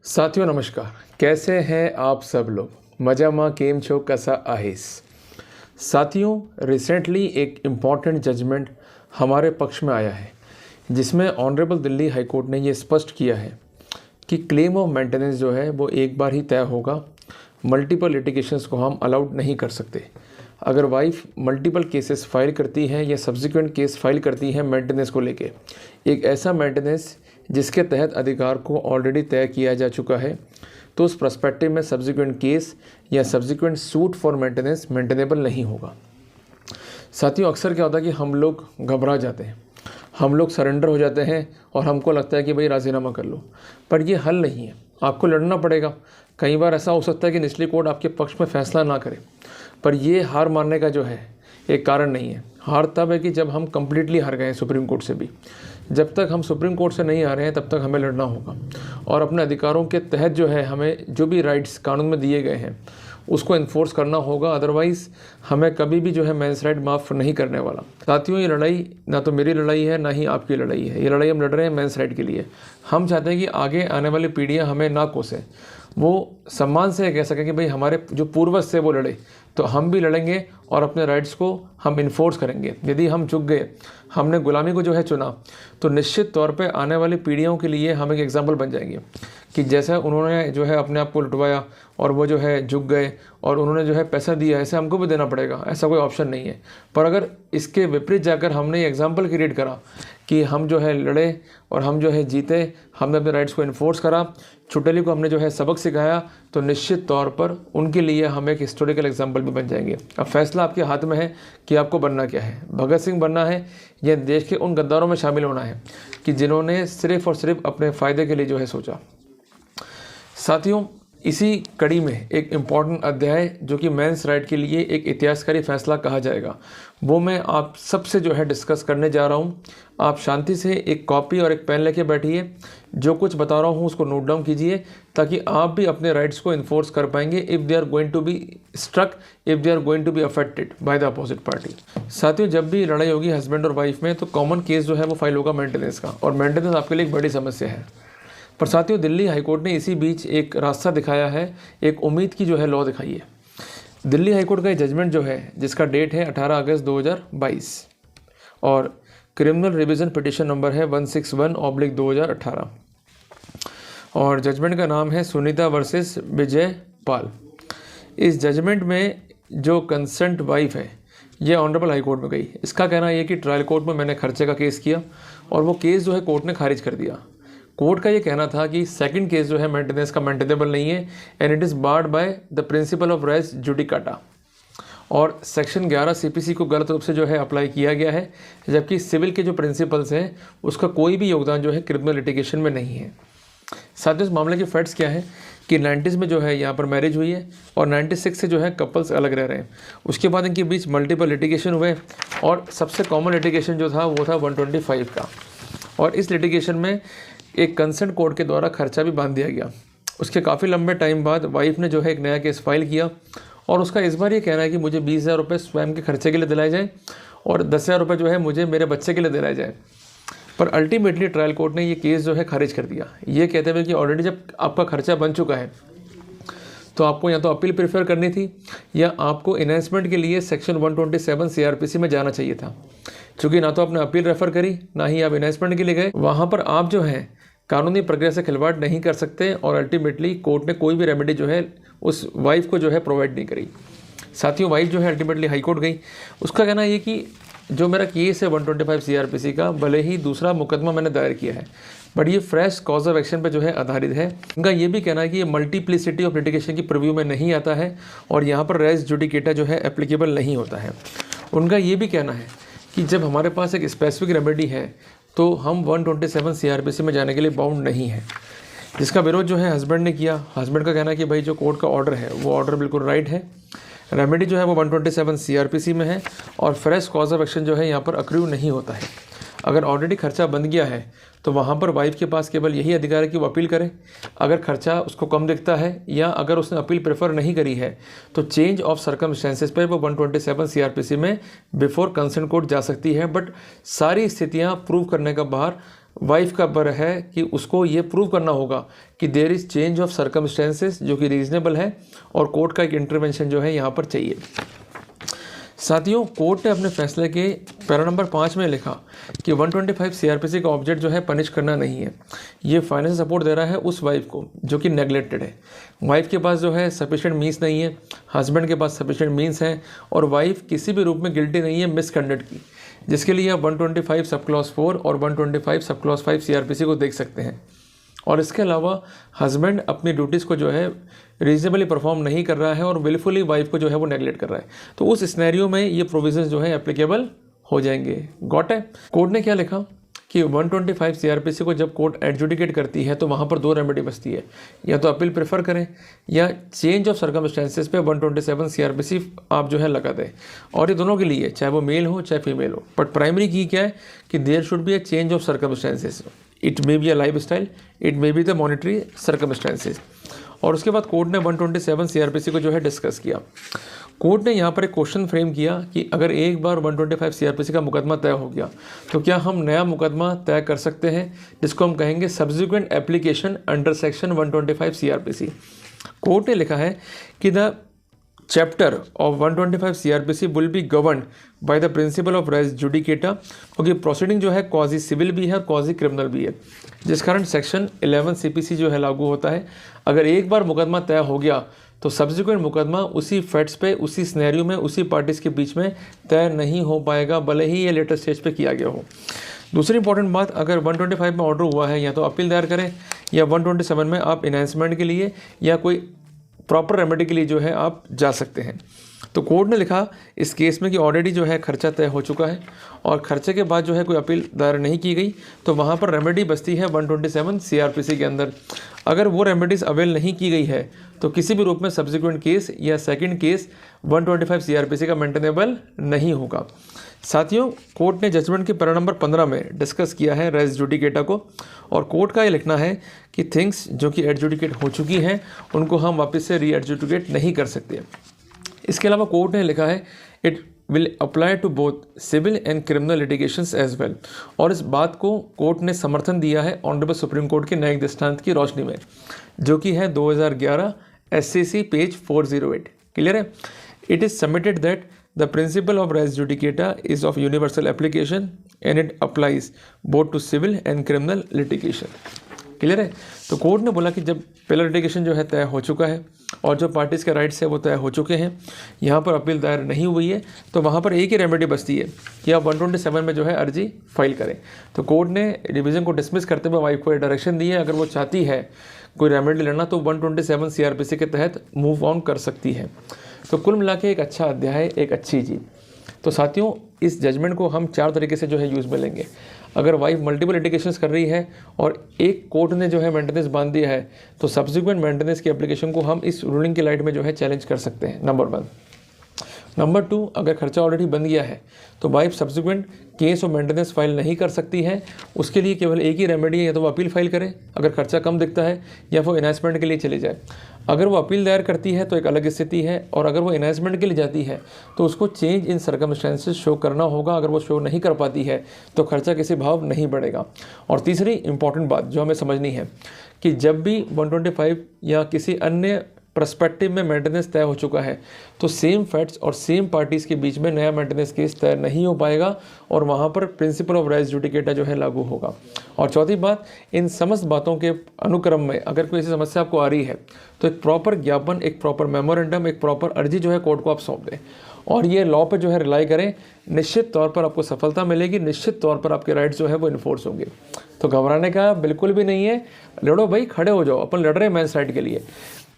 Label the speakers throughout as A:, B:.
A: साथियों नमस्कार, कैसे हैं आप सब लोग। मजामा केम छो कसा आहेस। साथियों, रिसेंटली एक इम्पॉर्टेंट जजमेंट हमारे पक्ष में आया है जिसमें ऑनरेबल दिल्ली हाई कोर्ट ने ये स्पष्ट किया है कि क्लेम ऑफ मेंटेनेंस जो है वो एक बार ही तय होगा। मल्टीपल लिटिगेशंस को हम अलाउड नहीं कर सकते। अगर वाइफ मल्टीपल केसेस फाइल करती हैं या सब्सिक्वेंट केस फाइल करती हैं मेंटेनेंस को लेके, एक ऐसा मेंटेनेंस जिसके तहत अधिकार को ऑलरेडी तय किया जा चुका है, तो उस पर्सपेक्टिव में सब्सिक्वेंट केस या subsequent suit for maintenance maintainable नहीं होगा। साथियों, अक्सर क्या होता है कि हम लोग घबरा जाते हैं, हम लोग सरेंडर हो जाते हैं और हमको लगता है कि भाई राजीनामा कर लो, पर ये हल नहीं है। आपको लड़ना पड़ेगा। कई बार ऐसा हो सकता है कि निचली कोर्ट आपके पक्ष में फैसला ना करे, पर ये हार मानने का जो है एक कारण नहीं है। हार तब है कि जब हम कंप्लीटली हार गए हैं सुप्रीम कोर्ट से भी। जब तक हम सुप्रीम कोर्ट से नहीं आ रहे हैं तब तक हमें लड़ना होगा और अपने अधिकारों के तहत जो है हमें जो भी राइट्स कानून में दिए गए हैं उसको इन्फोर्स करना होगा। अदरवाइज़ हमें कभी भी जो है मेंस राइट माफ़ नहीं करने वाला। साथियों, ये लड़ाई ना तो मेरी लड़ाई है ना ही आपकी लड़ाई है। ये लड़ाई हम लड़ रहे हैं मेंस राइट के लिए। हम चाहते हैं कि आगे आने वाली पीढ़ियां हमें ना कोसें, वो सम्मान से कह सकें कि भाई हमारे जो पूर्वज से वो लड़े, तो हम भी लड़ेंगे और अपने राइट्स को हम इन्फोर्स करेंगे। यदि हम झुक गए, हमने गुलामी को जो है चुना, तो निश्चित तौर पे आने वाली पीढ़ियों के लिए हम एक एग्जाम्पल बन जाएंगे कि जैसे उन्होंने जो है अपने आप को लुटवाया और वो जो है झुक गए और उन्होंने जो है पैसा दिया, ऐसे हमको भी देना पड़ेगा। ऐसा कोई ऑप्शन नहीं है। पर अगर इसके विपरीत जाकर हमने ये एग्जाम्पल क्रिएट करा कि हम जो है लड़े और हम जो है जीते, हमने अपने राइट्स को इन्फोर्स करा, छुटेली को हमने जो है सबक सिखाया, तो निश्चित तौर पर उनके लिए हम एक हिस्टोरिकल एग्जाम्पल भी बन जाएंगे। अब फैसला आपके हाथ में है कि आपको बनना क्या है। भगत सिंह बनना है या देश के उन गद्दारों में शामिल होना है कि जिन्होंने सिर्फ और सिर्फ अपने फ़ायदे के लिए जो है सोचा। साथियों, इसी कड़ी में एक इम्पॉर्टेंट अध्याय जो कि मेंस राइट के लिए एक इतिहासकारी फैसला कहा जाएगा, वो मैं आप सबसे जो है डिस्कस करने जा रहा हूँ। आप शांति से एक कॉपी और एक पेन लेके बैठिए। जो कुछ बता रहा हूँ उसको नोट डाउन कीजिए ताकि आप भी अपने राइट्स को इन्फोर्स कर पाएंगे if they are going to be struck, if they are going to be affected by the opposite party. साथियों, जब भी लड़ाई होगी हस्बैंड और वाइफ में, तो कॉमन केस जो है वो फाइल होगा मेंटेनेंस का, और मेंटेनेंस आपके लिए एक बड़ी समस्या है। पर साथियों, दिल्ली हाईकोर्ट ने इसी बीच एक रास्ता दिखाया है, एक उम्मीद की जो है लॉ दिखाई है। दिल्ली हाईकोर्ट का ये जजमेंट जो है, जिसका डेट है 18 अगस्त 2022 और क्रिमिनल रिवीजन पिटिशन नंबर है 161/2018 और जजमेंट का नाम है सुनीता वर्सेस विजय पाल। इस जजमेंट में जो कंसेंट वाइफ है ये ऑनरेबल हाई कोर्ट में गई। इसका कहना ये कि ट्रायल कोर्ट में मैंने खर्चे का केस किया और वो केस जो है कोर्ट ने खारिज कर दिया। कोर्ट का ये कहना था कि सेकंड केस जो है मेंटेनेंस का मेंटेनेबल नहीं है and it is barred by the principle of res judicata, और सेक्शन 11 सीपीसी को गलत रूप से जो है अप्लाई किया गया है, जबकि सिविल के जो प्रिंसिपल्स हैं उसका कोई भी योगदान जो है क्रिमिनल लिटिगेशन में नहीं है। साथियों, इस मामले के फैक्ट्स क्या है कि 90s में जो है यहाँ पर मैरिज हुई है और 96 से जो है कपल्स अलग रह रहे हैं। उसके बाद इनके बीच मल्टीपल लिटिगेशन हुए और सबसे कॉमन लिटिगेशन जो था वो था 125 का, और इस लिटिगेशन में एक कंसेंट कोर्ट के द्वारा खर्चा भी बांध दिया गया। उसके काफ़ी लंबे टाइम बाद वाइफ ने जो है एक नया केस फाइल किया और उसका इस बार ये कहना है कि मुझे 20,000 रुपये स्वयं के खर्चे के लिए दिलाए जाएँ और 10,000 रुपये जो है मुझे मेरे बच्चे के लिए दिलाए जाए। पर अल्टीमेटली ट्रायल कोर्ट ने ये केस जो है खारिज कर दिया, ये कहते हुए कि ऑलरेडी जब आपका खर्चा बन चुका है तो आपको या तो अपील प्रेफर करनी थी या आपको इन्हेंसमेंट के लिए सेक्शन 127 सीआरपीसी में जाना चाहिए था। चूँकि ना तो आपने अपील रेफर करी ना ही आप इन्हेंसमेंट के लिए गए, वहाँ पर आप जो है कानूनी प्रक्रिया से खिलवाड़ नहीं कर सकते और अल्टीमेटली कोर्ट ने कोई भी रेमेडी जो है उस वाइफ को जो है प्रोवाइड नहीं करी। साथियों, वाइफ जो है अल्टीमेटली हाई कोर्ट गई। उसका कहना ये कि जो मेरा केस है 125 सीआरपीसी का, भले ही दूसरा मुकदमा मैंने दायर किया है बट ये फ्रेश कॉज ऑफ एक्शन पे जो है आधारित है। उनका ये भी कहना है कि ये मल्टीप्लिसिटी ऑफ लिटिगेशन की प्रीव्यू में नहीं आता है और यहाँ पर रेस जुडिकेटा जो है एप्लीकेबल नहीं होता है। उनका ये भी कहना है कि जब हमारे पास एक स्पेसिफिक रेमेडी है तो हम 127 सीआरपीसी में जाने के लिए बाउंड नहीं है, जिसका विरोध जो है हस्बैंड ने किया। हस्बैंड का कहना है कि भाई जो कोर्ट का ऑर्डर है वो ऑर्डर बिल्कुल राइट है, रेमेडी जो है वो 127 सीआरपीसी में है और फ्रेश कॉज ऑफ एक्शन जो है यहाँ पर अक्रू नहीं होता है। अगर ऑलरेडी खर्चा बन गया है तो वहाँ पर वाइफ के पास केवल यही अधिकार है कि वो अपील करे। अगर खर्चा उसको कम दिखता है या अगर उसने अपील प्रेफर नहीं करी है तो चेंज ऑफ सर्कमस्टेंसेस पर वो 127 सीआरपीसी में बिफोर कंसेंट कोर्ट जा सकती है। बट सारी स्थितियाँ प्रूव करने का बाहर वाइफ का बर है कि उसको ये प्रूव करना होगा कि there is change of circumstances जो कि रीजनेबल है और कोर्ट का एक इंटरवेंशन जो है यहाँ पर चाहिए। साथियों, कोर्ट ने अपने फैसले के पैरा नंबर 5 में लिखा कि 125 सीआरपीसी का ऑब्जेक्ट जो है पनिश करना नहीं है। ये फाइनेंशियल सपोर्ट दे रहा है उस वाइफ को जो कि नेग्लेक्टेड है। वाइफ के पास जो है सफिशिएंट मीन्स नहीं है, हस्बैंड के पास सफिशिएंट मीन्स हैं और वाइफ किसी भी रूप में गिल्टी नहीं है मिसकंडक्ट की, जिसके लिए आप 125 सब क्लॉज 4 और 125 सब क्लॉज 5 सीआरपीसी को देख सकते हैं। और इसके अलावा हस्बैंड अपनी ड्यूटीज़ को जो है रीजनेबली परफॉर्म नहीं कर रहा है और विलफुली वाइफ को जो है वो नेगलेक्ट कर रहा है, तो उस सिनेरियो में ये प्रोविजंस जो है एप्लीकेबल हो जाएंगे। गॉट है। कोर्ट ने क्या लिखा कि 125 सीआरपीसी को जब कोर्ट एडजुडिकेट करती है तो वहाँ पर 2 रेमेडी बचती है, या तो अपील प्रेफर करें या चेंज ऑफ सर्कमस्टेंसेस पे 127 सीआरपीसी आप जो है लगा दें। और ये दोनों के लिए, चाहे वो मेल हो चाहे फीमेल हो, बट प्राइमरी की क्या है कि there should be a change of circumstances. It may be a life style, it may be the monetary circumstances. और उसके बाद कोर्ट ने 127 सीआरपीसी को जो है डिस्कस किया। कोर्ट ने यहाँ पर एक क्वेश्चन फ्रेम किया कि अगर एक बार 125 सीआरपीसी का मुकदमा तय हो गया तो क्या हम नया मुकदमा तय कर सकते हैं, जिसको हम कहेंगे subsequent application under section 125 CrPC. Court ने लिखा है कि the chapter of 125 CrPC will be govern by the principle of res judicata, क्योंकि प्रोसीडिंग जो है क्वाजी सिविल भी है और क्वाजी क्रिमिनल भी है, जिस कारण सेक्शन 11 सीपीसी जो है लागू होता है। अगर एक बार मुकदमा तय हो गया तो सब्सिक्वेंट मुकदमा उसी फैक्ट्स पे, उसी सिनेरियो में, उसी पार्टीज के बीच में तय नहीं हो पाएगा, भले ही ये लेटर स्टेज पे किया गया हो। दूसरी इंपॉर्टेंट बात, अगर 125 में ऑर्डर हुआ है या तो अपील दायर करें या 127 में आप इनहेंसमेंट के लिए या कोई प्रॉपर रेमेडी के लिए जो है आप जा सकते हैं। तो कोर्ट ने लिखा इस केस में कि ऑलरेडी जो है खर्चा तय हो चुका है और खर्चे के बाद जो है कोई अपील दायर नहीं की गई, तो वहाँ पर रेमेडी बचती है 127 सीआरपीसी के अंदर। अगर वो रेमेडीज़ अवेल नहीं की गई है तो किसी भी रूप में सब्सिक्वेंट केस या सेकंड केस 125 सीआरपीसी का मेंटेनेबल नहीं होगा। साथियों, कोर्ट ने जजमेंट के पैरा नंबर 15 में डिस्कस किया है रेस जुडिकेटा को, और कोर्ट का ये लिखना है कि थिंग्स जो कि एडजुडिकेट हो चुकी हैं उनको हम वापस से री एडजुडिकेट नहीं कर सकते। इसके अलावा कोर्ट ने लिखा है it will apply to both civil and criminal litigations as well, और इस बात को कोर्ट ने समर्थन दिया है ऑनरेबल सुप्रीम कोर्ट के न्यायिक दृष्टांत की रोशनी में, जो कि है 2011 SCC पेज 408। क्लियर है। It is submitted that the principle of res judicata is of universal application and it applies both to civil and criminal litigation. Clear है। तो कोर्ट ने बोला कि जब पहला लिटिगेशन जो है तय हो चुका है और जो पार्टीज़ के राइट्स है वो तय हो चुके हैं, यहाँ पर अपील दायर नहीं हुई है, तो वहाँ पर एक ही रेमेडी बचती है कि आप 127 में जो है अर्जी फाइल करें। तो कोर्ट ने डिवीज़न को डिसमिस करते हुए वाइफ को डायरेक्शन दी है, अगर वो चाहती है कोई रेमेडी लेना तो 127 सीआरपीसी के तहत मूव ऑन कर सकती है। तो कुल मिला के एक अच्छा अध्याय, एक अच्छी चीज़। तो साथियों, इस जजमेंट को हम 4 तरीके से जो है यूज़ में लेंगे। अगर वाइफ मल्टीपल लिटिगेशंस कर रही है और एक कोर्ट ने जो है मेंटेनेंस बांध दिया है, तो सब्सिक्वेंट मेंटेनेंस की एप्लीकेशन को हम इस रूलिंग की लाइट में जो है चैलेंज कर सकते हैं, नंबर 1। नंबर 2, अगर खर्चा ऑलरेडी बन गया है तो वाइफ सब्सिक्वेंट केस और मेंटेनेंस फाइल नहीं कर सकती है। उसके लिए केवल एक ही रेमेडी है, या तो वो अपील फाइल करे अगर खर्चा कम दिखता है, या वो इनहेंसमेंट के लिए चली जाए। अगर वो अपील दायर करती है तो एक अलग स्थिति है, और अगर वो इनहेंसमेंट के लिए जाती है तो उसको चेंज इन सर्कमस्टेंसेस शो करना होगा। अगर वो शो नहीं कर पाती है तो खर्चा किसी भाव नहीं बढ़ेगा। और तीसरी इंपॉर्टेंट बात जो हमें समझनी है कि जब भी 125 या किसी अन्य पर्सपेक्टिव में मेंटेनेंस तय हो चुका है तो सेम फैक्ट्स और सेम पार्टीज़ के बीच में नया मेंटेनेंस केस तय नहीं हो पाएगा, और वहाँ पर प्रिंसिपल ऑफ रेस जुडिकेटा जो है लागू होगा। और चौथी बात, इन समस्त बातों के अनुक्रम में अगर कोई ऐसी समस्या आपको आ रही है तो एक प्रॉपर ज्ञापन, एक प्रॉपर मेमोरेंडम, एक प्रॉपर अर्जी जो है कोर्ट को आप सौंप दें, और ये लॉ पर जो है रिलाई करें। निश्चित तौर पर आपको सफलता मिलेगी, निश्चित तौर पर आपके राइट्स जो है वो इन्फोर्स होंगे। तो घबराने का बिल्कुल भी नहीं है, लड़ो भाई, खड़े हो जाओ। अपन लड़ रहे हैं मेंस राइट के लिए।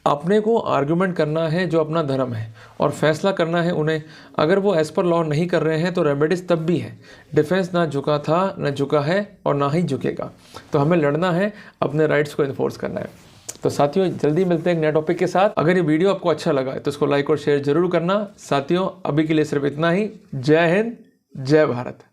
A: अपने को आर्गुमेंट करना है जो अपना धर्म है, और फैसला करना है उन्हें। अगर वो एज़ पर लॉ नहीं कर रहे हैं तो रेमेडीज तब भी है। डिफेंस ना झुका था, ना झुका है और ना ही झुकेगा। तो हमें लड़ना है, अपने राइट्स को इन्फोर्स करना है। तो साथियों, जल्दी मिलते हैं एक नए टॉपिक के साथ। अगर ये वीडियो आपको अच्छा लगा है तो इसको लाइक और शेयर जरूर करना। साथियों, अभी के लिए सिर्फ इतना ही। जय हिंद, जय भारत।